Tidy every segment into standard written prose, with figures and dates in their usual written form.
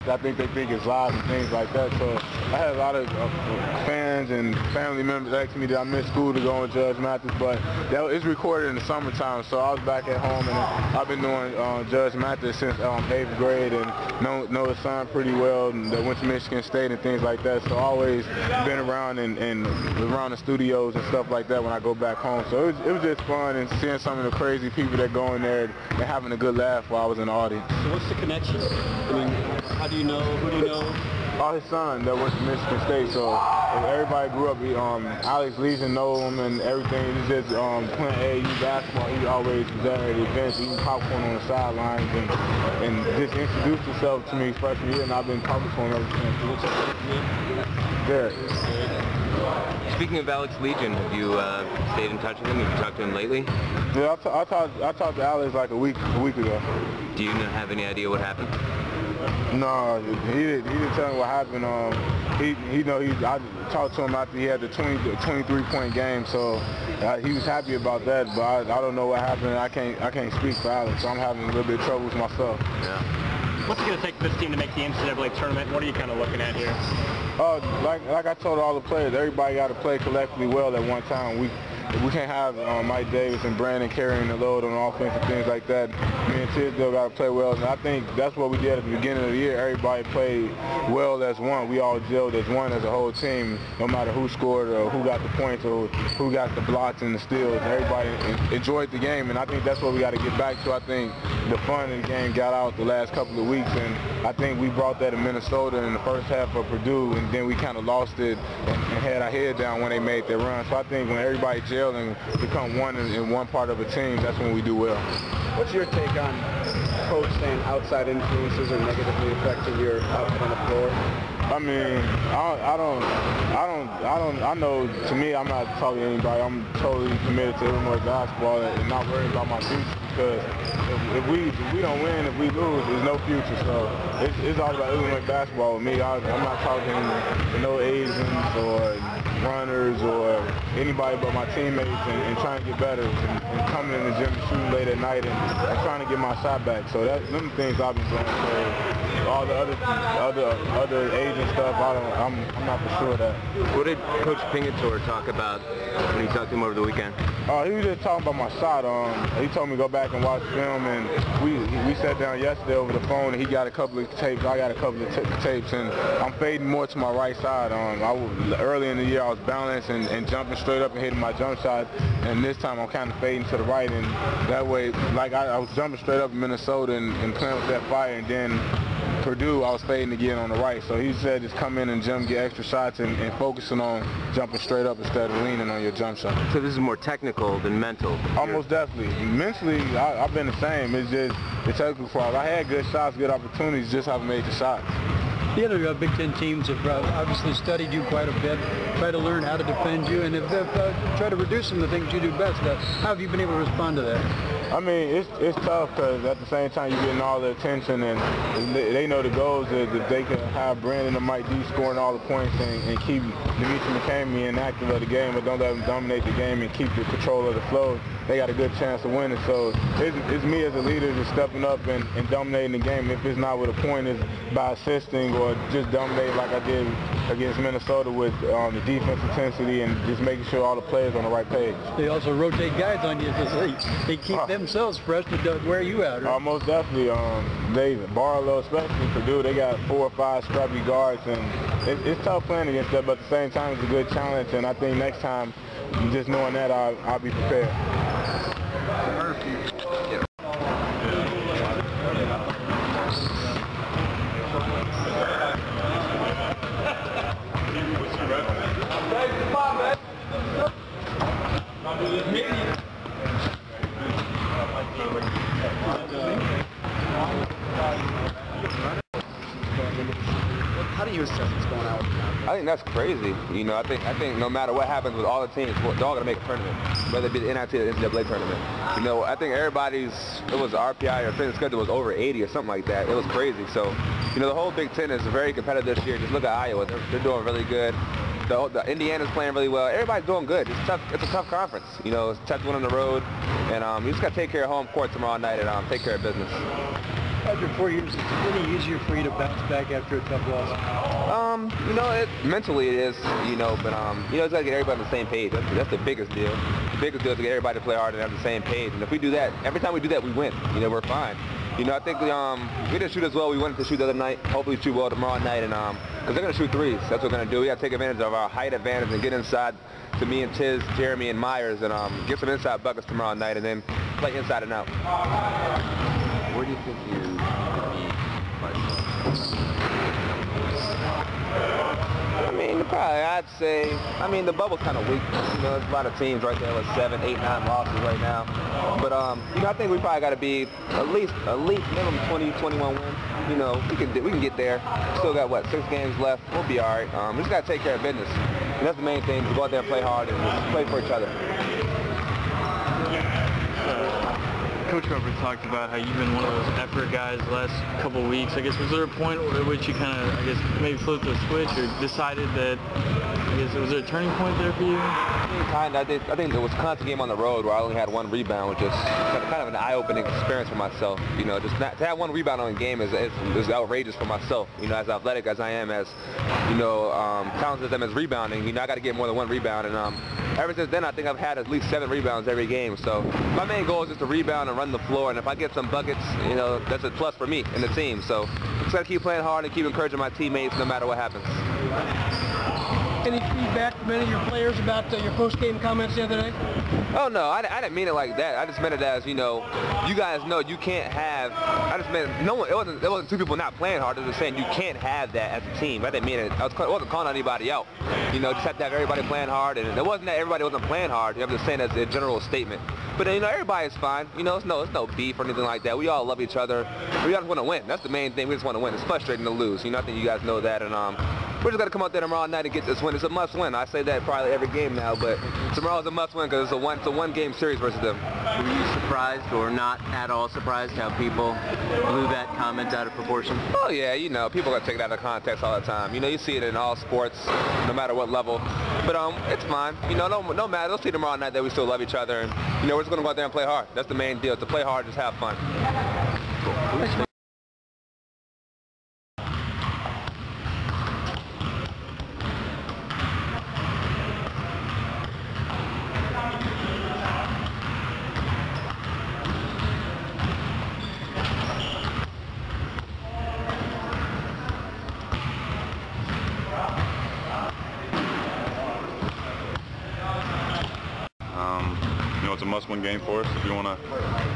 I think they think it's live and things like that. So I had a lot of fans and family members asking me did I miss school to go on Judge Mathis, but it's recorded in the summertime. So I was back at home, and I've been doing Judge Mathis since 8th grade, and know his son pretty well, and that went to Michigan State and things like that. So I always been around and around the studios and stuff like that when I go back home. So it was just fun, and seeing some of the crazy people that go in there and having a good laugh while I was in the audience. So what's the connection? I mean, how do you know? Who do you know? Oh, his son that went to Michigan State. So everybody grew up. Alex Legion know him and everything. He's just playing AAU basketball. He always was there at events, eating popcorn on the sidelines, and just introduced himself to me freshman year, and I've been talking to him ever since. Derek. Speaking of Alex Legion, have you stayed in touch with him? Have you talked to him lately? Yeah, I talked to Alex like a week ago. Do you have any idea what happened? No, he didn't tell me what happened. I talked to him after he had the 23-point game, so he was happy about that. But I don't know what happened. I can't speak for Alex, so I'm having a little bit of trouble with myself. Yeah. What's it going to take for this team to make the NCAA tournament? What are you kind of looking at here? Like I told all the players, everybody got to play collectively well at one time. We can't have Mike Davis and Brandon carrying the load on offense and things like that. Me and Tisdale got to play well, and I think that's what we did at the beginning of the year. Everybody played well as one. We all gelled as one as a whole team, no matter who scored or who got the points or who got the blocks and the steals. Everybody enjoyed the game, and I think that's what we got to get back to. I think the fun in the game got out the last couple of weeks, and I think we brought that in Minnesota in the first half of Purdue, and then we kind of lost it and had our head down when they made their run. So I think when everybody gelled and become one in one part of a team, that's when we do well. What's your take on coach saying outside influences are negatively affecting your output on the floor? I mean, I know, to me, I'm not talking to anybody. I'm totally committed to Illinois basketball and not worried about my future, because if we don't win, if we lose, there's no future. So it's all about Illinois basketball with me. I'm not talking to no Asians or runners or anybody but my teammates, and trying to get better and coming in the gym and shooting late at night and trying to get my shot back. So them the things I've been doing. So all the other Asian stuff, I'm not for sure of that. What did Coach Pingator talk about when you talked to him over the weekend? He was just talking about my shot. He told me to go back and watch film, and we sat down yesterday over the phone, and he got a couple of tapes. I got a couple of tapes, and I'm fading more to my right side. Early in the year, I was balanced and jumping straight up and hitting my jump shot, and this time I'm kind of fading to the right, and that way, like I was jumping straight up in Minnesota and playing with that fire, and then Purdue, I was fading again on the right. So he said just come in and gym, get extra shots, and focusing on jumping straight up instead of leaning on your jump shot. So this is more technical than mental? Almost definitely. Mentally, I've been the same. It's just the technical part. I had good shots, good opportunities, just haven't made the shots. The other Big Ten teams have obviously studied you quite a bit, try to learn how to defend you, and have tried to reduce some of the things you do best. How have you been able to respond to that? I mean, it's tough, because at the same time you're getting all the attention, and they know the goals is if they can have Brandon and Mike D scoring all the points and keep Dimitri McCamey inactive of the game, but don't let them dominate the game and keep the control of the flow, they got a good chance of winning. So it's me as a leader just stepping up and dominating the game. If it's not with a point, it's by assisting or just dominating like I did against Minnesota with the defense intensity and just making sure all the players on the right page. They also rotate guys on you because they keep themselves fresh to wear you out. Right? Most definitely. They Barlow, especially Purdue, they got 4 or 5 scrappy guards, and it's tough playing against them, but at the same time it's a good challenge, and I think next time, just knowing that, I'll be prepared. How do you assess what's going on with the conference? I think that's crazy. You know, I think no matter what happens with all the teams, they're all going to make a tournament, whether it be the NIT or the NCAA tournament. You know, I think it was RPI or fitness schedule was over 80 or something like that. It was crazy. So, you know, the whole Big Ten is very competitive this year. Just look at Iowa. They're doing really good. The Indiana's playing really well. Everybody's doing good. It's tough. It's a tough conference. You know, it's a tough one on the road. And you just got to take care of home court tomorrow night and take care of business. After 4 years, it's really easier for you to bounce back after a tough loss. You know, mentally it is, you know, but, you know, it's got to get everybody on the same page. That's the biggest deal. The biggest deal is to get everybody to play hard and have the same page. And if we do that, every time we do that, we win. You know, we're fine. You know, I think we didn't shoot as well we wanted to shoot the other night. Hopefully shoot well tomorrow night. And because they're going to shoot threes. That's what we're going to do. We got to take advantage of our height advantage and get inside to me and Tiz, Jeremy, and Myers and get some inside buckets tomorrow night and then play inside and out. Where do you think you could be by I mean, probably, I'd say, I mean, the bubble's kind of weak. You know, there's a lot of teams right there with 7, 8, 9 losses right now. But, you know, I think we probably got to be at least minimum 20, 21 wins. You know, we can get there. Still got, what, 6 games left. We'll be all right. We just got to take care of business. And that's the main thing, to go out there and play hard and just play for each other. Coach Harper talked about how you've been one of those effort guys the last couple of weeks. I guess, was there a point at which you kind of, I guess, maybe flipped the switch or decided that, I guess, was there a turning point there for you? Kind of. I think there was a constant game on the road where I only had 1 rebound, which is kind of an eye-opening experience for myself. You know, just to have 1 rebound on a game is outrageous for myself. You know, as athletic as I am, as, you know, talented as I am as rebounding, you know, I got to get more than 1 rebound. And ever since then, I think I've had at least 7 rebounds every game. So my main goal is just to rebound and run the floor, and if I get some buckets, you know, that's a plus for me and the team. So just got to keep playing hard and keep encouraging my teammates no matter what happens. Any feedback from any of your players about your post-game comments the other day? Oh, no, I didn't mean it like that. I just meant it as, you know, you guys know you can't have, I just meant, no one, it wasn't 2 people not playing hard. It was just saying you can't have that as a team. I didn't mean it. I wasn't calling anybody out. You know, just have to have everybody playing hard. And it wasn't that everybody wasn't playing hard. I'm just saying that's a general statement. But, you know, everybody's fine. You know, it's no beef or anything like that. We all love each other. We all just want to win. That's the main thing. We just want to win. It's frustrating to lose. You know, I think you guys know that. And we're just got to come out there tomorrow night and get this win. It's a must-win. I say that probably every game now, but tomorrow's a must-win because it's a one-game series versus them. Were you surprised or not at all surprised how people blew that comment out of proportion? Oh, yeah, you know, people are going to take it out of context all the time. You know, you see it in all sports, no matter what level. But it's fine. You know, no matter. They'll see tomorrow night that we still love each other. And, you know, we're just going to go out there and play hard. That's the main deal. To play hard, just have fun. Cool. You know, it's a must-win game for us if we want to,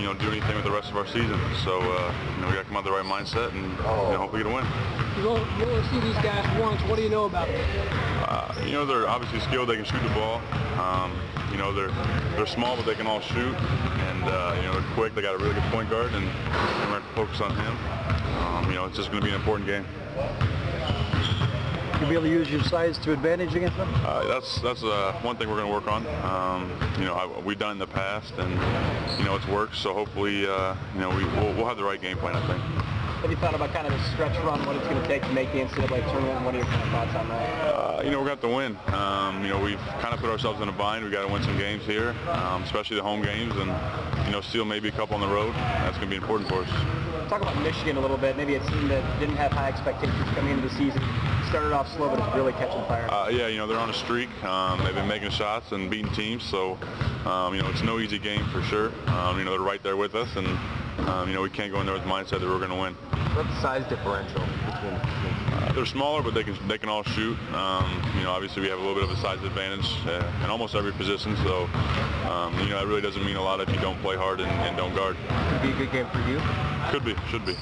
you know, do anything with the rest of our season. So, you know, we got to come out with the right mindset and, you know, hope we get a win. You only see these guys once. What do you know about them? You know, they're obviously skilled. They can shoot the ball. You know, they're small, but they can all shoot. And, you know, they're quick. They got a really good point guard, and we're going to focus on him. You know, it's just going to be an important game. You'll be able to use your size to advantage against them? That's one thing we're going to work on. You know, we've done it in the past, and you know it's worked. So hopefully, you know, we'll have the right game plan, I think. Have you thought about kind of the stretch run, what it's going to take to make the NCAA tournament, and what are your kind of thoughts on that? You know, we're going to have to win. You know, we've kind of put ourselves in a bind. We've got to win some games here, especially the home games, and you know, still maybe a couple on the road. That's going to be important for us. Talk about Michigan a little bit. Maybe a team that didn't have high expectations coming into the season. Started off slow, but it's really catching fire. Yeah, you know, they're on a streak. They've been making shots and beating teams, so, you know, it's no easy game for sure. You know, they're right there with us, and, you know, we can't go in there with the mindset that we're going to win. What's the size differential between the teams? They're smaller, but they can all shoot. You know, obviously we have a little bit of a size advantage in almost every position, so, you know, that really doesn't mean a lot if you don't play hard and don't guard. Could be a good game for you? Could be, should be.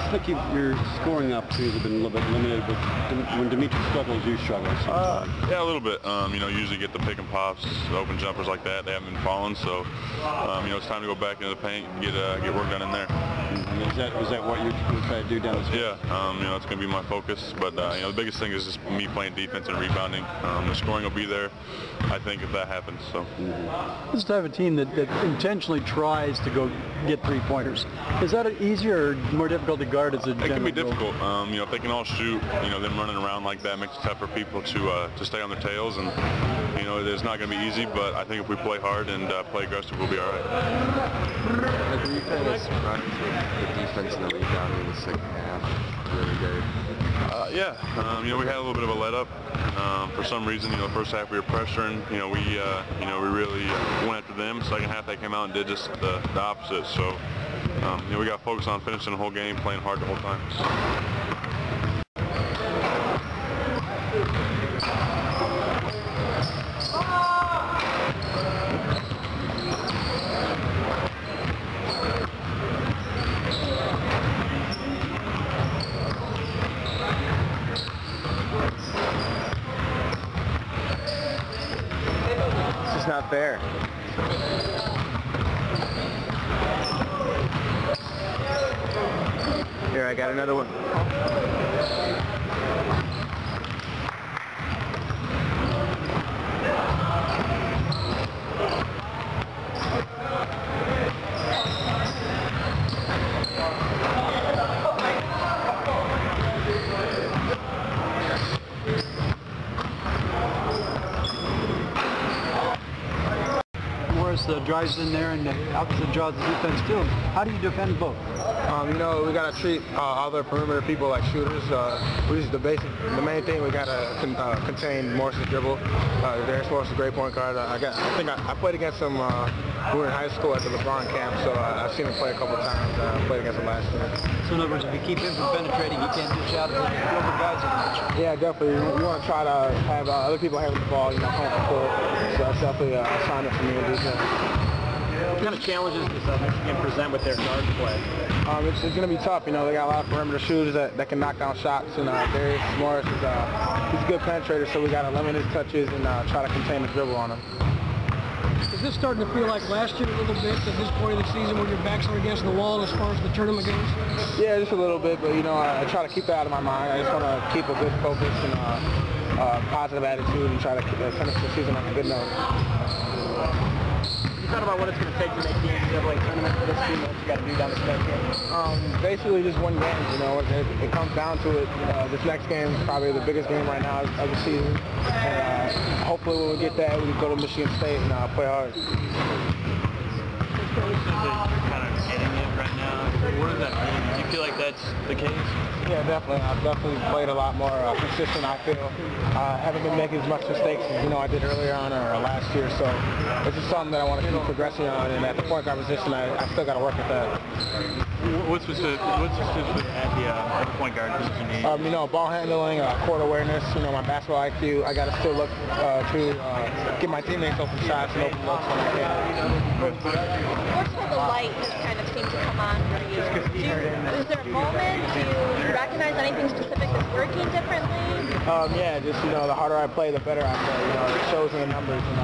I think your scoring opportunities have been a little bit limited, but when Dimitri struggles, you struggle. Yeah, a little bit. You know, usually get the pick and pops, open jumpers like that. They haven't been falling, so you know, it's time to go back into the paint and get work done in there. Is that what you're trying to do down the stretch? Yeah, you know, it's going to be my focus. But you know, the biggest thing is just me playing defense and rebounding. The scoring will be there, I think, if that happens. So. This type of team that intentionally tries to go get three-pointers, is that easier or more difficult to guard as a general? It can be difficult. You know, if they can all shoot, you know, them running around like that makes it tough for people to stay on their tails. And, you know, it's not going to be easy, but I think if we play hard and play aggressive, we'll be all right. Like, were you kind of surprised with the defense and the rebounding in the second half really good? Yeah, you know, we had a little bit of a let up. For some reason, you know, the first half we were pressuring. You know, we really went after them. Second half they came out and did just the opposite. So, you know, we got focused on finishing the whole game, playing hard the whole time. Not fair. Here, I got another one. The drives in there and obviously draws the defense too. How do you defend both? You know, we got to treat other perimeter people like shooters. Which is the main thing. We got to contain Morris's dribble. Darius Morris is a great point guard. I played against him. We were in high school at the LeBron camp, so I've seen him play a couple times. I played against him last year. So in other words, if you keep him from penetrating, he can't dish out the other guys as much. Yeah, definitely. We want to try to have other people having the ball, you know, home court. So that's definitely a assignment for me to do that. What kind of challenges does Michigan present with their guard play? It's going to be tough. You know, they got a lot of perimeter shooters that can knock down shots, and Darius Morris is he's a good penetrator, so we got to limit his touches and try to contain the dribble on him. Is this starting to feel like last year a little bit at this point of the season when your backs are against the wall as far as the tournament goes? Yeah, just a little bit, but you know, I try to keep that out of my mind. I just want to keep a good focus and positive attitude and try to finish the season on a good note. You thought about what it's going to take to make the NCAA tournament for this team, what you got to do down the stretch here? Basically just one game, you know. It comes down to it. This next game is probably the biggest game right now of the season. And hopefully when we get that, we can go to Michigan State and play hard. You're kind of getting it right now. What does that mean? Do you feel like that's the case? Yeah, definitely. I've definitely played a lot more consistent, I feel. I haven't been making as much mistakes as, you know, I did earlier on or last year, so it's just something that I want to keep progressing on, and at the point guard position, I still got to work at that. What's specific at the point guard position? You know, ball handling, court awareness, you know, my basketball IQ. I got to still look to get my teammates open shots and open looks when I can. What's where the light just kind of seems to come on for you? Is there a moment? Do you recognize anything specific that's working differently? Yeah, just, you know, the harder I play, the better I play. You know, it shows in the numbers, and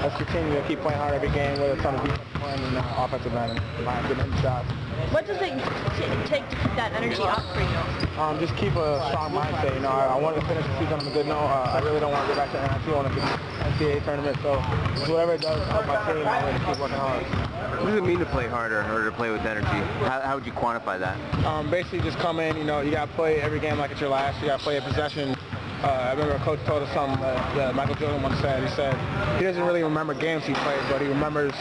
let's continue to keep playing hard every game, whether it's on the defensive end and offensive end, and getting shots. What does it take to keep that energy up for you? Just keep a strong mindset. You know, I wanted to finish the season on a good note. I really don't want to go back to NIT. I want to get to the NCAA tournament. So whatever it does to help my team, I'm going to keep working hard. What does it mean to play harder or to play with energy? How would you quantify that? Basically just come in, you know, you got to play every game like it's your last. You got to play a possession. I remember a coach told us something that Michael Jordan once said. He said he doesn't really remember games he played, but he remembers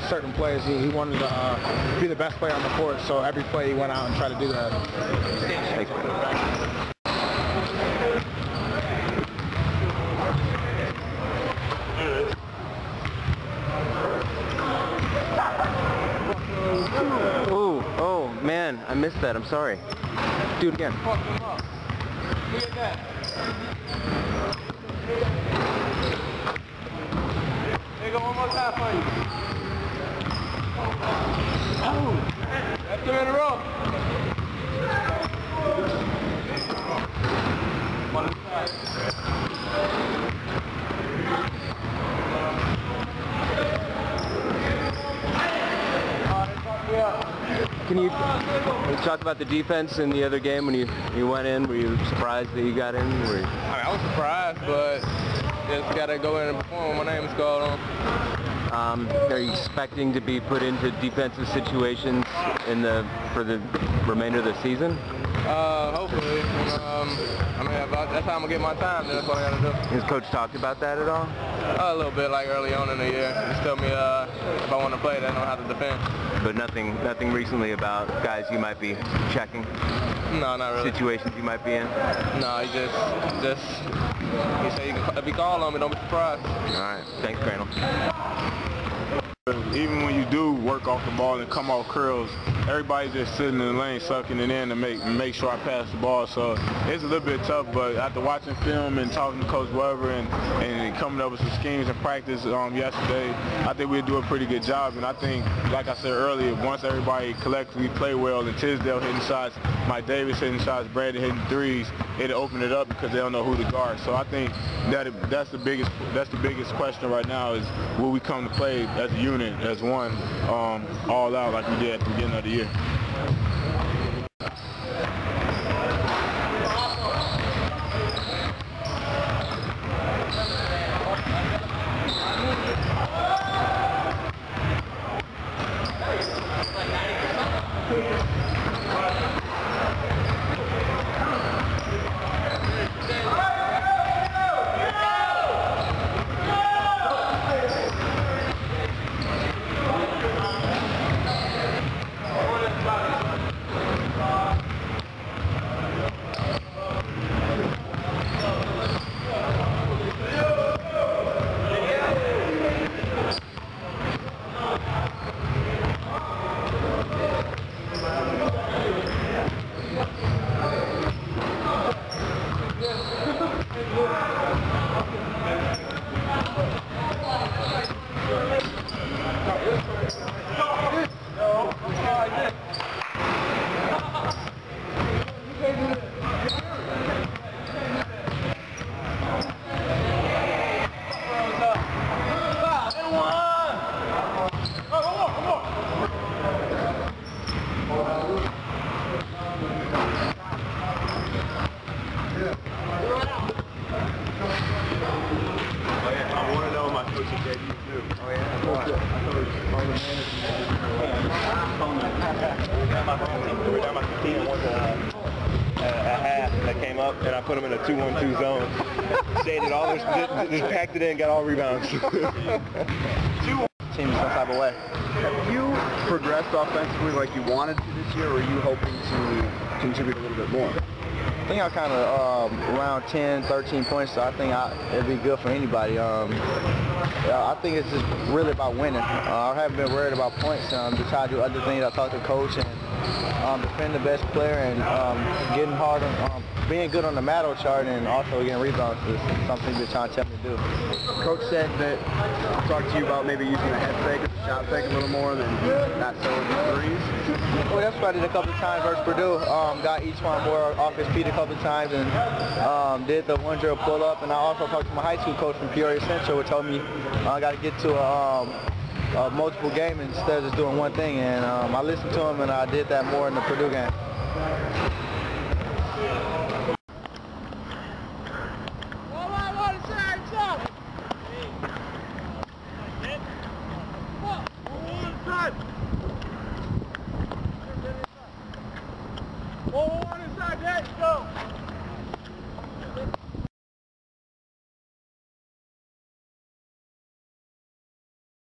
certain plays. He wanted to be the best player on the court, so every play he went out and tried to do that. Thanks, Oh, man, I missed that. I'm sorry. Do it again. Look at that. Here go one more time for you. Oh, that's 2 in a row. One inside. Can you talk about the defense in the other game when you went in? Were you surprised that you got in? I was surprised, but just got to go in and perform when my name is called on. Are you expecting to be put into defensive situations for the remainder of the season? Hopefully. I mean, that's how I'm going to get my time, then that's what I got to do. Has Coach talked about that at all? A little bit, like early on in the year. Just tell me if I want to play, they know how to defend. But nothing recently about guys you might be checking? No, not really. Situations you might be in? No, he said if you call on me, don't be surprised. All right. Thanks, Crandall. Even when you do work off the ball and come off curls, everybody's just sitting in the lane sucking it in to make sure I pass the ball. So it's a little bit tough, but after watching film and talking to Coach Weber and coming up with some schemes in practice yesterday, I think we'll do a pretty good job. And I think, like I said earlier, once everybody collectively play well and Tisdale hitting shots, Mike Davis hitting shots, Brandon hitting threes, it'll open it up because they don't know who to guard. So I think that's the biggest question right now is will we come to play as a unit, as one, all out like we did at the beginning of the year. Came up and I put them in a 2-1-2 zone. Shaded all just packed it in, got all rebounds. Team some type of way. Have you progressed offensively like you wanted to this year, or are you hoping to contribute a little bit more? I think I kind of around 10, 13 points, so I think it'd be good for anybody. I think it's just really about winning. I haven't been worried about points. Just try to do other things. I talk to the coach and defend the best player and getting hard on being good on the Matto chart and also getting rebounds is something he's been trying to tell me to do. Coach said that talked to you about maybe using a head fake or the shot fake a little more than not throwing the threes. Well, that's what I did a couple of times versus Purdue. Got each one more off his feet a couple of times and did the one drill pull up. And I also talked to my high school coach from Peoria Central, who told me I got to get to a multiple game instead of just doing one thing. And I listened to him and I did that more in the Purdue game. One inside, let's go!